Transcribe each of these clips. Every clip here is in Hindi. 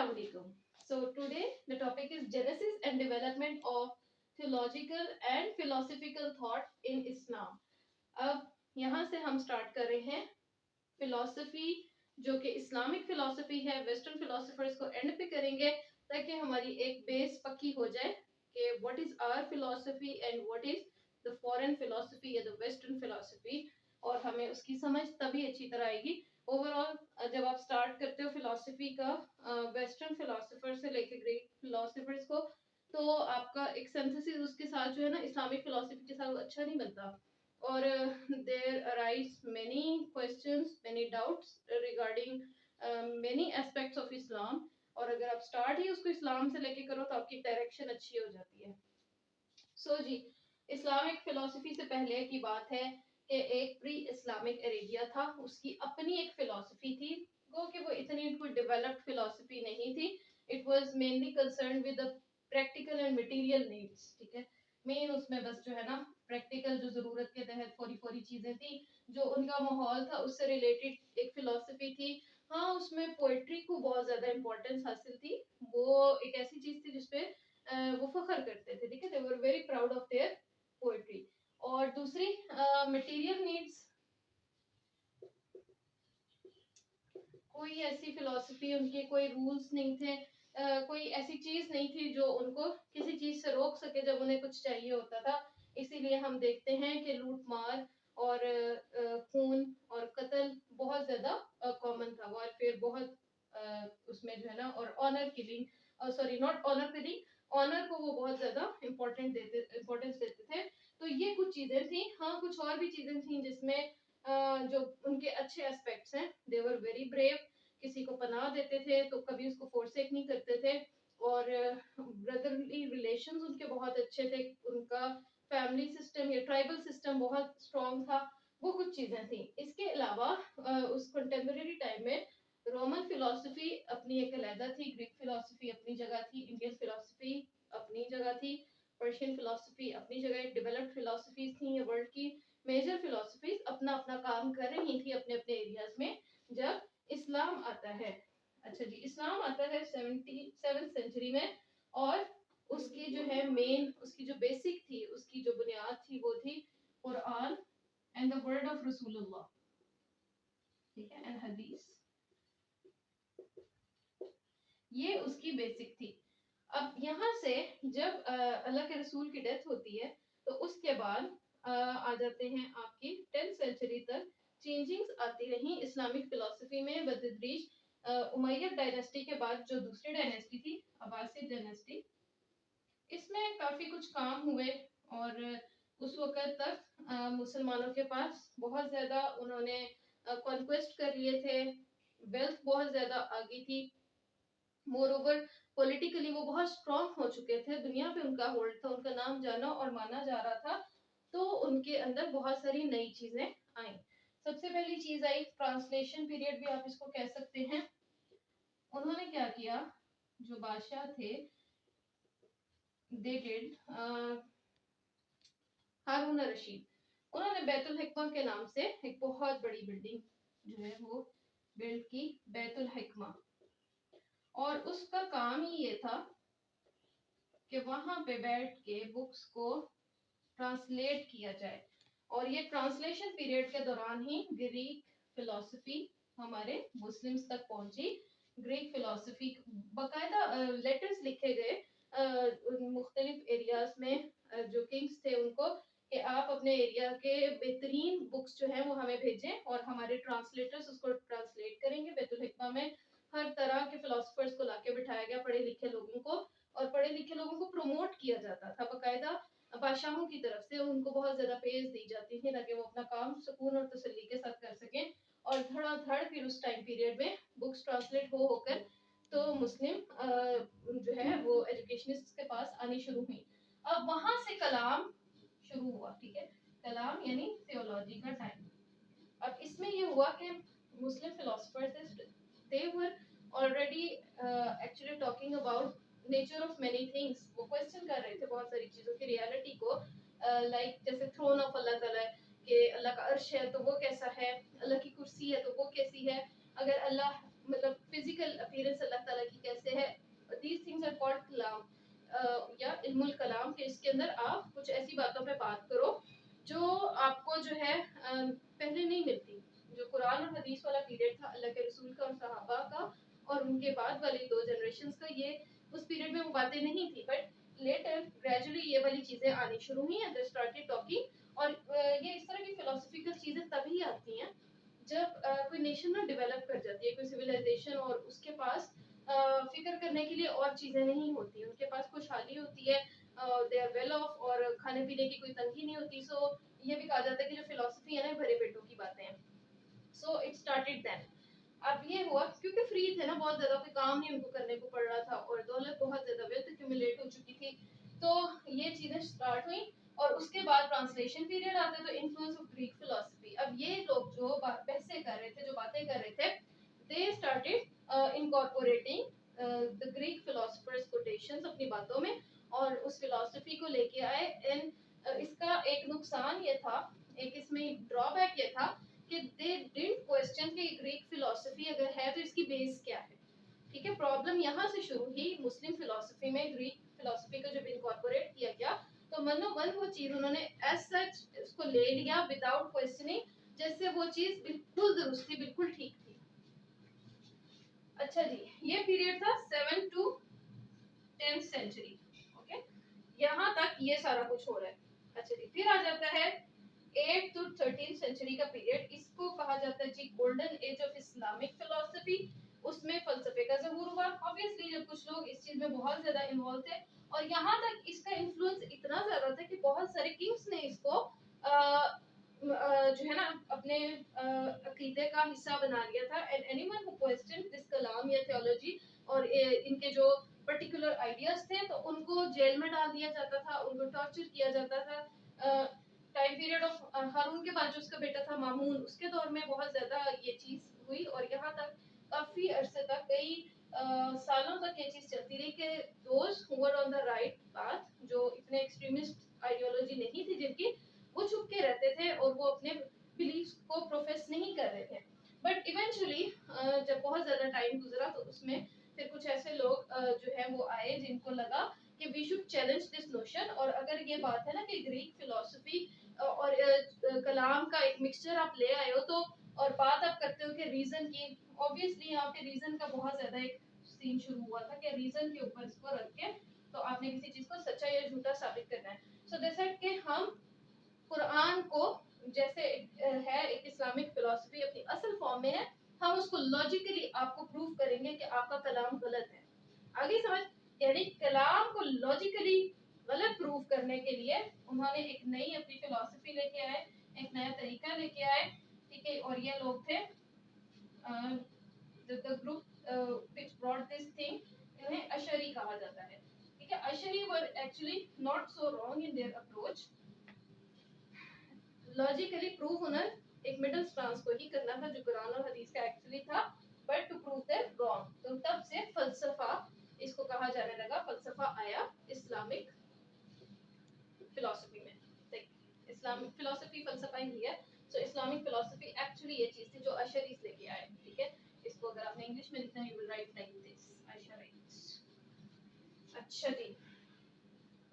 Assalamu alaikum. So today the topic is Genesis and development of theological and philosophical thought in Islam. अब यहाँ से हम स्टार्ट कर रहे हैं फिलोसफी जो कि इस्लामिक फिलोसफी है, वेस्टर्न फिलोसफर्स को एंड पे करेंगे ताकि हमारी एक बेस पक्की हो जाए कि what is our philosophy and what is the foreign philosophy या द वेस्टर्न फिलोसफी, और हमें उसकी समझ तभी अच्छी तरह आएगी। ओवरऑल जब आप स्टार्ट करते हो फिलोसफी का वेस्टर्न फिलोसफर से लेके ग्रीक फिलोसफर्स को, तो आपका एक सिंथेसिस उसके साथ जो है ना इस्लामिक फिलोसफी के साथ अच्छा नहीं बनता, और there arise many questions, many doubts regarding many aspects of Islam, और अगर आप स्टार्ट ही उसको इस्लाम से लेके करो तो आपकी डायरेक्शन अच्छी हो जाती है। सो जी, इस्लामिक फिलोसफी से पहले की बात है कि एक प्री इस्लामिक एरेबिया था, उसकी अपनी एक फिलोसफी थी, गो कि वो इतनी कोई डेवलप्ड फिलोसफी नहीं थी। It was mainly concern with the practical and material needs, ठीक है। मेन उसमें बस जो है ना प्रैक्टिकल जो जरूरत के तहत फौरी फौरी चीजें थी, जो उनका माहौल था उससे रिलेटेड एक फिलोसफी थी। हाँ, उसमें पोएट्री को बहुत ज्यादा इम्पोर्टेंस हासिल थी, वो एक ऐसी चीज थी जिसपे वो फख्र करते थे, ठीक है। They were very proud of their poetry. और दूसरी मटेरियल नीड्स, कोई ऐसी फिलोसफी, उनके कोई रूल्स नहीं थे, कोई ऐसी चीज नहीं थी जो उनको किसी चीज से रोक सके जब उन्हें कुछ चाहिए होता था। इसीलिए हम देखते हैं कि लूट मार और खून और कत्ल बहुत ज्यादा कॉमन था, वॉरफेयर बहुत उसमें जो है ना, और honour killing, sorry not honour killing, honour को वो बहुत ज्यादा इम्पोर्टेंस देते थे। तो ये कुछ चीजें थी। हाँ, कुछ और भी चीजें थी जिसमें जो उनके अच्छे एस्पेक्ट्स हैं, दे वर वेरी ब्रेव, किसी को पनाह देते थे तो कभी उसको फोरसेक नहीं करते थे, और ब्रदरली रिलेशंस उनके बहुत अच्छे थे, उनका फैमिली सिस्टम या ट्राइबल सिस्टम बहुत स्ट्रॉन्ग था। वो कुछ चीजें थी। इसके अलावा उस कंटेम्परेरी टाइम में रोमन फिलोसफी अपनी एक अलहदा थी, ग्रीक फिलोसफी अपनी जगह थी, इंडियन फिलोसफी अपनी जगह थी, पर्शियन फिलोसफी अपनी जगह, डेवलप्ड फिलोसफीज थी, वर्ल्ड की मेजर फिलोसफीज अपना अपना काम कर रही थी अपने अपने एरियाज में। जब इस्लाम आता है, अच्छा जी, इस्लाम आता है 77 सेंचुरी में, और उसकी जो है मेन, उसकी जो बेसिक थी, उसकी जो बुनियाद थी वो थी Quran and the word of रसूलुल्लाह, ठीक है, एंड हदीस, ये उसकी बेसिक थी। अब यहाँ से जब अल्लाह के रसूल की डेथ होती है तो उसके बाद आ जाते हैं आपकी 10th सेंचुरी तक चेंजिंग्स आती रही इस्लामिक फिलोसफी में। बदरीज उमैयद डायनेस्टी के बाद जो दूसरी डायनेस्टी थी, अब्बासिद डायनेस्टी, इसमें काफी कुछ काम हुए, और उस वक्त तक मुसलमानों के पास बहुत ज्यादा उन्होंने कॉन्क्वेस्ट कर लिए थे, वेल्थ बहुत ज्यादा आ गई थी, मोर ओवर पॉलिटिकली वो बहुत स्ट्रांग हो चुके थे, दुनिया पे उनका होल्ड था, उनका नाम जाना और माना जा रहा था। तो उनके अंदर बहुत सारी नई चीजें आई। सबसे पहली चीज आई ट्रांसलेशन पीरियड, भी आप इसको कह सकते हैं। उन्होंने क्या किया, जो बादशाह थे, दे डिड हारून रशीद, उन्होंने बैतुल हिकमा के नाम से एक बहुत बड़ी बिल्डिंग जो है वो बिल्ड की, बैतुल हिकमा, और उसका काम ही ये था कि वहां पे बैठ के बुक्स को ट्रांसलेट किया जाए। और ये ट्रांसलेशन पीरियड के दौरान ही ग्रीक फिलोसफी हमारे मुस्लिम्स तक पहुंची। ग्रीक फिलोसफी बाकायदा लेटर्स लिखे गए मुख्तलिफ एरियाज में, जो किंग्स थे उनको, कि आप अपने एरिया के बेहतरीन बुक्स जो हैं वो हमें भेजें और हमारे ट्रांसलेटर्स उसको ट्रांसलेट करेंगे। बैतुल हिकमा में हर तरह के फिलोसफर्स को लाके बिठाया गया, पढ़े लिखे लोगों को, और पढ़े लिखे लोगों को प्रमोट किया जाता था बाकायदा, बादशाहों की तरफ से उनको बहुत ज्यादा पेज दी जाती थी ताकि वो अपना काम सुकून और तसल्ली के साथ कर सकें। और धड़ाधड़ फिर उस टाइम पीरियड में बुक्स ट्रांसलेट हो होकर तो मुस्लिम जो है वो एजुकेशनिस्ट के पास आनी शुरू हुई। अब वहां से कलाम शुरू हुआ, ठीक है, कलाम यानी थियोलॉजी का टाइम। अब इसमें ये हुआ कि Muslim philosophers they were already actually talking about nature of many things, वो क्वेश्चन कर रहे थे बहुत सारी चीजों की रियलिटी को, लाइक जैसे थ्रोन ऑफ अल्लाह ताला है, कि अल्लाह का अर्श है तो वो कैसा है, अल्लाह की कुर्सी है तो वो कैसी है, अगर अल्लाह मतलब फिजिकल अपीयरेंस अल्लाह ताला की कैसे है, दीज थिंग्स आर कॉल्ड कलाम या इल्मुल कलाम, के इसके अंदर आप कुछ ऐसी बातों पे बात करो जो आपको जो है पहले नहीं मिलती। जो कुरान और हदीस वाला पीरियड था अल्लाह के रसूल का और सहाबा का और उनके बाद वाली 2 जनरेशंस का, ये उस पीरियड में वो बातें नहीं थी, बट लेटर ग्रेजुअली ये वाली चीजें आनी शुरू हुई एंड दे स्टार्टेड टॉकिंग। और ये इस तरह की फिलोसफिकल चीजें तभी आती हैं जब कोई नेशन ना डेवलप कर जाती है, कोई सिविलाइजेशन, और उसके पास फिक्र करने के लिए और चीजें नहीं होती, उनके पास खुशहाली होती है, दे आर वेल ऑफ, और खाने पीने की कोई तंगी नहीं होती। सो ये भी कहा जाता है कि जो फिलोसफी है ना भरे पेटों की बातें हैं। So it started then. अब ये हुआ क्योंकि फ्री थे ना, बहुत ज्यादा कोई काम नहीं उनको करने को पड़ रहा था और दौलत बहुत ज्यादा वेल्थ एक्यूमुलेट हो चुकी थी, तो ये चीजें स्टार्ट हुई। और उसके बाद ट्रांसलेशन पीरियड आता है, तो इन्फ्लुएंस ऑफ ग्रीक फिलॉसफी। अब ये लोग जो बहसें कर रहे थे, जो बातें कर रहे थे, they started incorporating the Greek philosophers quotations अपनी बातों में, और उस फिलॉसफी को लेके आए। एंड इसका एक नुकसान ये था, एक इसमें ड्रॉबैक ये था कि दे डिडंट क्वेश्चन कि ग्रीक फिलॉसफी अगर है तो इसकी बेस क्या है। ठीक है, प्रॉब्लम यहाँ से शुरू हुई मुस्लिम फिलॉसफी में, ग्रीक फिलॉसफी को जब इनकॉर्पोरेट किया गया तो मनोबल वो चीज उन्होंने एज सच उसको ले लिया विदाउट क्वेश्चनिंग, जैसे वो चीज बिल्कुल दुरुस्त थी, बिल्कुल ठीक थी। अच्छा जी, ये पीरियड था 7 to 10th सेंचुरी। ओके, यहाँ तक ये सारा कुछ हो रहा है। अच्छा जी, फिर आ जाता है 8 to 13th सेंचुरी का पीरियड। इसको कहा जाता है जी golden age of Islamic philosophy. उसमें फलसफे का ज़हूर हुआ, ऑब्वियसली जब कुछ लोग इस चीज में बहुत ज्यादा इन्वॉल्व थे, और यहाँ तक इसका इन्फ्लुएंस इतना ज्यादा था कि बहुत सारे किंग्स ने इसको जो है ना अपने अकीदे का हिस्सा बना लिया था। And anyone who question this कलाम या थियोलॉजी और इनके जो पर्टिकुलर आइडियाज थे, तो उनको जेल में डाल दिया जाता था, उनको टॉर्चर किया जाता था। टाइम पीरियड ऑफ हारून के बाद जो उसका बेटा था मामून, उसके दौर में बहुत ज्यादा ये चीज हुई, और यहाँ तक काफी अरसे तक, कई सालों तक ये चीज चलती रही कि those who were on the right path, जो इतने एक्सट्रीमिस्ट आइडियोलॉजी नहीं थी जिनकी, वो छुप के रहते थे और वो अपने बिलीफ को प्रोफेस नहीं कर रहे थे। बट इवेंचुअली जब बहुत ज्यादा टाइम गुजरा तो उसमें फिर कुछ ऐसे लोग जो है वो आए जिनको लगा कि we should challenge this notion. और अगर ये बात है ना कि ग्रीक फिलॉसफी और कलाम का एक मिक्सचर आप ले आए हो, तो और बात आप करते हो कि रीजन की, ऑब्वियसली यहाँ पे रीजन का बहुत ज्यादा एक सीन शुरू हुआ था कि रीजन के ऊपर इसको रख के तो आपने किसी चीज को सच्चा या झूठा साबित करना है। सो दे सेड कि हम कुरान को जैसे है एक इस्लामिक फिलॉसफी अपनी असल फॉर्म में है, हम उसको लॉजिकली आपको प्रूव करेंगे कि आपका कलाम गलत है। आगे समझ, यानी कलाम को लॉजिकली गलत प्रूव करने के लिए उन्होंने एक नई अपनी फिलॉसफी लेके आए, एक नया तरीका लेके आए। ठीक है, और ये लोग थे the group which brought this thing, इन्हें अशरी कहा जाता है। ठीक है, Ashari were actually not so wrong in their approach. Logically prove होना एक मिडिल स्टांस को ही करना था जो कुरान और हदीस का एक्चुअली था, but to prove them wrong. तो तब से फलसफा इसको कहा जाने लगा, फलसफा आया इस्लामिक फिलॉसफी में। देख इस्लामिक फिलॉसफी फलसफा ही है। सो इस्लामिक फिलॉसफी एक्चुअली ये चीज थी जो अशरीज लेके आए। ठीक है, इसको अगर आपने इंग्लिश में लिखना है you will write like this, Asharis. अच्छा जी,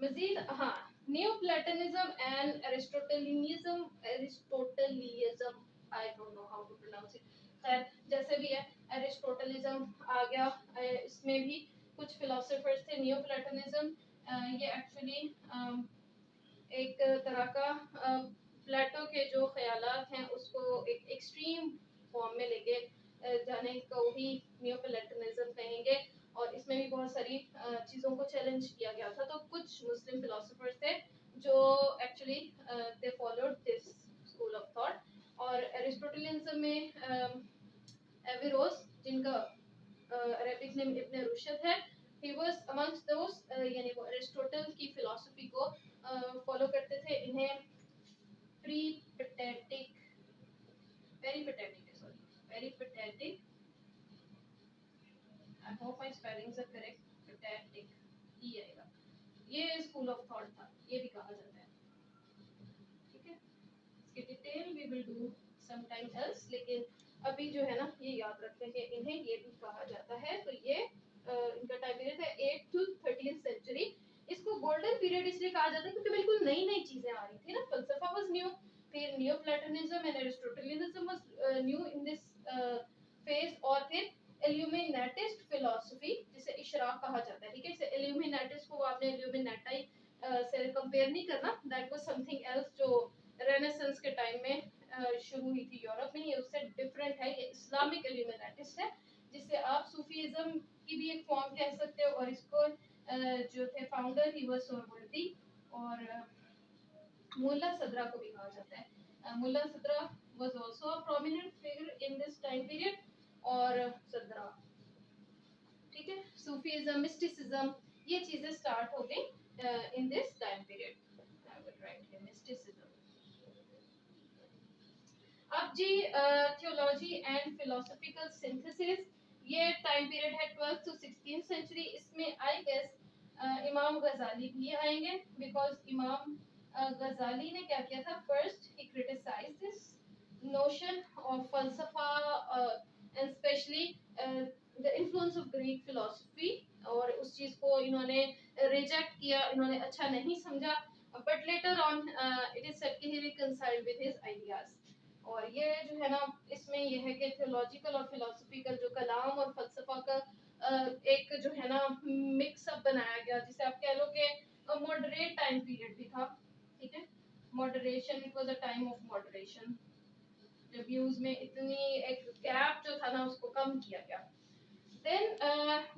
मजीद हाँ, new Platonism and Aristotelism, I don't know how to pronounce it. खैर जैसे भी है, एरिस्टोटलिज्म आ गया। इसमें भी कुछ फिलोसोफर्स थे। न्यू प्लेटनिज्म ये एक्चुअली एक तरह का प्लेटो के जो ख्यालात हैं उसको एक एक्सट्रीम फॉर्म में लेके जाने को ही न्यू प्लेटनिज्म कहेंगे। और इसमें भी बहुत सारी चीज़ों को चैलेंज किया गया था। तो कुछ मुस्लिम फिलोसोफर्स थे जो actually they followed this school of thought. और एरिस्टोटलिज्म में एवेरोस, जिनका अरेबिक नेम इब्न रुशद है, ही वाज अमंग्स्ट दोस, यानी वो एरिस्टोटल की फिलॉसफी को फॉलो करते थे। इन्हें peripatetic, peripatetic sorry, peripatetic, I hope my spellings are correct, पेटेटिक ही आएगा, ये स्कूल ऑफ थॉट था, ये भी कहा जाता है। ठीक है, इसकी detail we will do some time else, लेकिन अभी जो है ना ये याद रखें कि इन्हें ये भी कहा जाता है। तो ये इनका टाइम पीरियड है 8th to 13th सेंचुरी। इसको गोल्डन पीरियड इसलिए कहा जाता है क्योंकि बिल्कुल नई नई चीजें आ रही थी ना, फलसफा वाज न्यू, फिर neo Platonism and Aristotelism was new in this phase, और फिर इल्यूमिनेटिस्ट फिलॉसफी जिसे इशराक कहा जाता है, ठीक है। इसे इल्यूमिनेटिस्ट को आपने इल्यूमिनेटाई से कंपेयर नहीं करना, दैट वाज समथिंग एल्स जो रेनेसेंस के टाइम में शुरू हुई थी यूरोप में, ये उससे डिफरेंट है, ये इस्लामिक इल्यूमिनेटिस्ट है, जिसे आप सूफीज्म की भी एक फॉर्म कह सकते हो। और इसको जो थे फाउंडर ही वाज सोहरावर्दी, और मुल्ला सदरा को भी कहा जाता है। मुल्ला सदरा was also a prominent figure in this time period. और सदरा, ठीक है, सूफीज्म, मिस्टिसिज्म, ये चीजें स्टार्ट हो गई in this time period. I will write here mysticism. अब जी थियोलॉजी एंड फिलोसॉफिकल सिंथेसिस, ये टाइम पीरियड है 12th to 16th सेंचुरी। इसमें आई गेस इमाम गजाली भी आएंगे, बिकॉज इमाम गजाली ने क्या किया था, first he criticize this notion of फलसफा and specially the influence of Greek philosophy, और उस चीज को इन्होंने रिजेक्ट किया, इन्होंने अच्छा नहीं समझा। But later on it is said कि ही रिकंसाइल्ड विद हिज आइडियाज। और ये जो है ना, इसमें ये है कि थियोलॉजिकल और फिलोसफिकल जो कलाम और फलसफा का एक जो है ना मिक्सअप बनाया गया, जिसे आप कह लो कि मॉडरेट टाइम पीरियड भी था, ठीक है। Moderation, it was a time of moderation, जब व्यूज में इतनी एक गैप जो था ना उसको कम किया गया। Then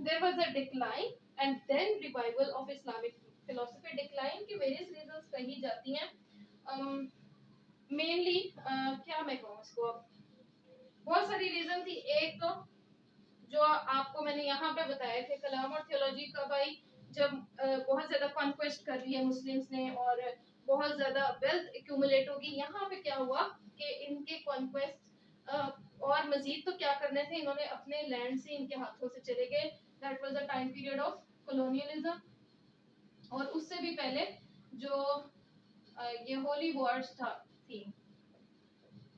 there was a decline and then revival of Islamic philosophy. Decline की वेरियस रीजंस कही जाती हैं, मेनली क्या मैं कहूँ इसको, अब बहुत सारी रीजन थी। एक तो जो आपको मैंने यहाँ पे बताया थे, कलाम और थियोलॉजी का भाई जब बहुत ज्यादा कॉन्क्वेस्ट कर लिया मुस्लिम्स ने और बहुत ज्यादा वेल्थ एक्यूमुलेट होगी, यहाँ पे क्या हुआ कि इनके कॉन्क्वेस्ट और मजीद तो क्या करने थे, इन्होंने अपने लैंड से इनके हाथों से चले गए। That was the time period of colonialism. और उससे भी पहले जो ये होली वॉर्स थी,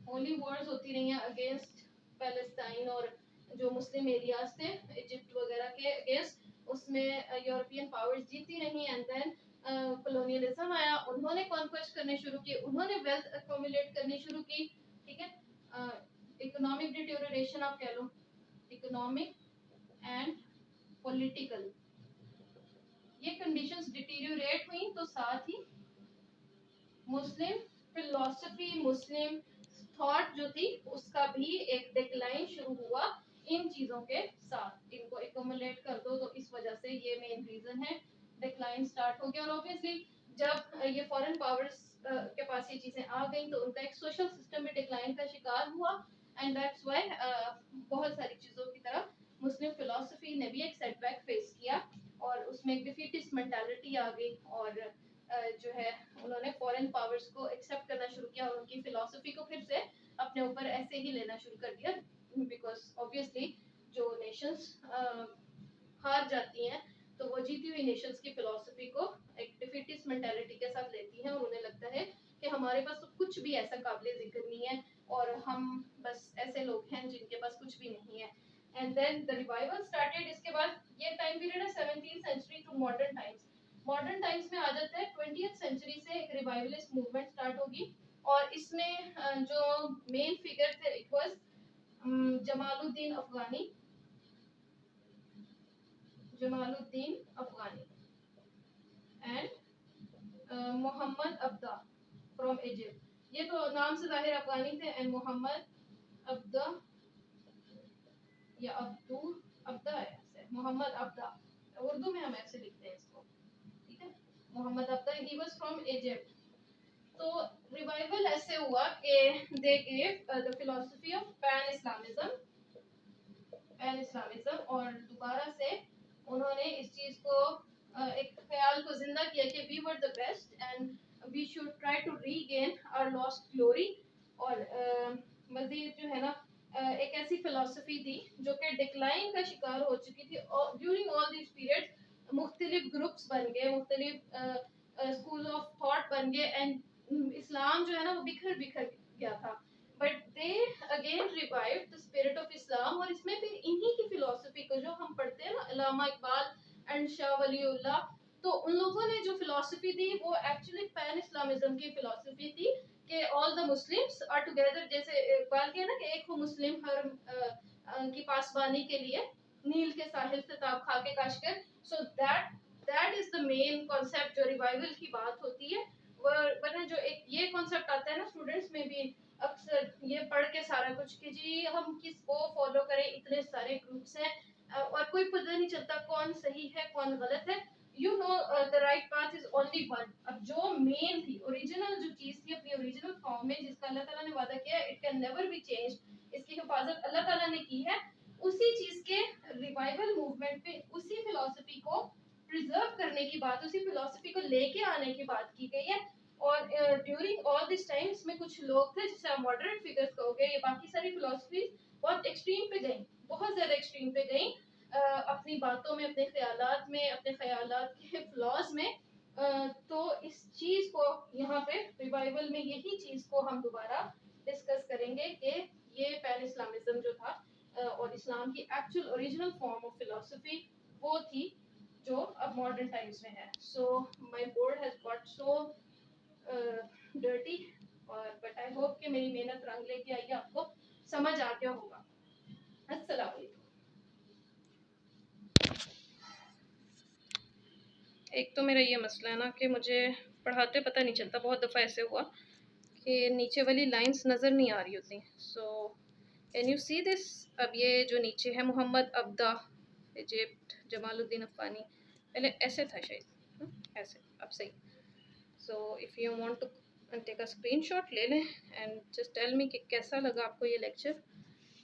होली वॉर्स होती रही हैं अगेंस्ट पैलेस्टाइन और जो मुस्लिम एरियाज थे इजिप्ट वगैरह के अगेंस्ट, उसमें यूरोपियन पावर्स जीती रही। एंड देन कॉलोनियलिज्म आया, उन्होंने कॉन्क्वेस्ट करने शुरू किए, उन्होंने वेल्थ अकोमुलेट करनी शुरू की, ठीक है। इकोनॉमिक डिटेरियोरेशन आप कह लो, इकोनॉमिक एंड पॉलिटिकल ये कंडीशंस डिटेरियोरेट हुई, तो साथ ही मुस्लिम फिलोसफी, मुस्लिम थॉट जो थी उसका भी एक डिक्लाइन शुरू हुआ इन चीजों के साथ। इनको एक्युमुलेट कर दो तो इस वजह से ये मेन रीजन है, डिक्लाइन स्टार्ट हो गया। और ऑब्वियसली जब ये फॉरेन पावर्स के पास ये चीजें आ गई तो उनका एक सोशल सिस्टम भी डिक्लाइन का शिकार हुआ। एंड दैट्स व्हाई बहुत सारी चीजों की तरह मुस्लिम फिलोसफी ने भी एक सेटबैक फेस किया और उसमें एक डिफीटिस्ट मेंटालिटी आ गई, और जो है उन्होंने फॉरेन पावर्स को एक्सेप्ट करना शुरू किया और उनकी फिलॉसफी को फिर से अपने ऊपर ऐसे ही लेना शुरू कर दिया। बिकॉज ऑब्वियसली जो नेशंस हार जाती हैं तो वो जीती हुई नेशंस की फिलॉसफी को एक डिफीटिस्ट मेंटालिटी के साथ लेती हैं, और उन्हें लगता है कि हमारे पास तो कुछ भी ऐसा काबिल जिक्र नहीं है और हम बस ऐसे लोग हैं जिनके पास कुछ भी नहीं है। And then the revival started. इसके बाद ये टाइम पीरियड है 17th century to modern times. Modern times में आ जाता है 20th सेंचुरी से एक रिवाइवलिस्ट मूवमेंट स्टार्ट होगी, और इसमें जो मेन फिगर थे it was Jamaluddin Afghani, Jamaluddin Afghani and Mohammad Abduh from Egypt. ये तो नाम से जाहिर अफगानी थे। एंड मोहम्मद अब्दा या अब्दू, अब्दा है ऐसे, मोहम्मद अब्दा, उर्दू में हम ऐसे लिखते हैं इसको, ठीक है। Mohammad Abduh, he was from Egypt. तो रिवाइवल ऐसे हुआ कि they gave the philosophy of pan Islamism, pan Islamism, और दोबारा से उन्होंने इस चीज को एक ख्याल को जिंदा किया कि we were the best and we should try to regain our lost glory. और मजीद जो है ना एक ऐसी फिलॉसफी थी जो कि डिक्लाइन का शिकार हो चुकी थी। ड्यूरिंग ऑल दिस पीरियड मुख्तलिफ ग्रुप्स बन गए, मुख्तलिफ स्कूल ऑफ थॉट बन गए, एंड इस्लाम जो है ना वो बिखर बिखर गया था। But they again revive the spirit of Islam, और इसमें फिर इन्हीं की फिलोसफी को जो हम पढ़ते हैं ना, अल्लामा इकबाल एंड शाह वलीउल्लाह, तो उन लोगों ने जो फिलोसफी दी वो एक्चुअली पैन इस्लामिज्म की फिलोसफी थी कि all the Muslims are together, जैसे इकबाल के ना कि एक हो मुस्लिम हर की पासबानी के लिए नील के साहिल से ताब खा के काश कर। So that is the main concept जो रिवाइवल की बात होती है। वरना जो एक ये कॉन्सेप्ट आता है ना स्टूडेंट्स में भी अक्सर ये पढ़ के सारा कुछ कि जी हम किसको फॉलो करें, इतने सारे ग्रुप्स हैं और कोई पता नहीं चलता कौन सही है कौन गलत है। You know the right path is only one. अब जो मेन थी ओरिजिनल जो चीज थी अपनी ओरिजिनल फॉर्म में जिसका अल्लाह ताला ने वादा किया, it can never be change, इसकी हिफाजत अल्लाह ताला ने की है, उसी चीज के रिवाइवल मूवमेंट पे उसी फिलॉसफी को प्रिजर्व करने की बात, उसी फिलॉसफी को लेके आने की बात की गई है। और ड्यूरिंग ऑल दिस टाइम इसमें कुछ लोग थे जिसे आप मॉडरेट फिगर्स कहोगे, ये बाकी सारी फिलॉसफी बहुत एक्सट्रीम पे गई, बहुत ज्यादा एक्सट्रीम पे गई अपनी बातों में, अपने ख्यालात में, अपने ख्यालात के फ्लॉज में। तो इस चीज को यहाँ पे रिवाइवल में यही चीज को हम दोबारा डिस्कस करेंगे कि ये पैन इस्लामिज्म जो था और इस्लाम की actual original form of philosophy वो थी जो अब मॉडर्न टाइम्स में है। So my board has got so dirty, और बट आई होप कि मेरी मेहनत रंग लेके आई, आपको समझ आ गया होगा। अस्सलाम वालेकुम। एक तो मेरा ये मसला है ना कि मुझे पढ़ाते पता नहीं चलता, बहुत दफ़ा ऐसे हुआ कि नीचे वाली लाइंस नज़र नहीं आ रही होती। So can you see this? अब ये जो नीचे है मोहम्मद अब्दा इजिप्ट जमालुद्दीन अफ़गानी, पहले ऐसे था शायद, ऐसे, अब सही। So if you want to take a screenshot ले लें एंड जस्ट टेल मी कि कैसा लगा आपको ये लेक्चर।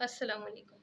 अस्सलाम वालेकुम।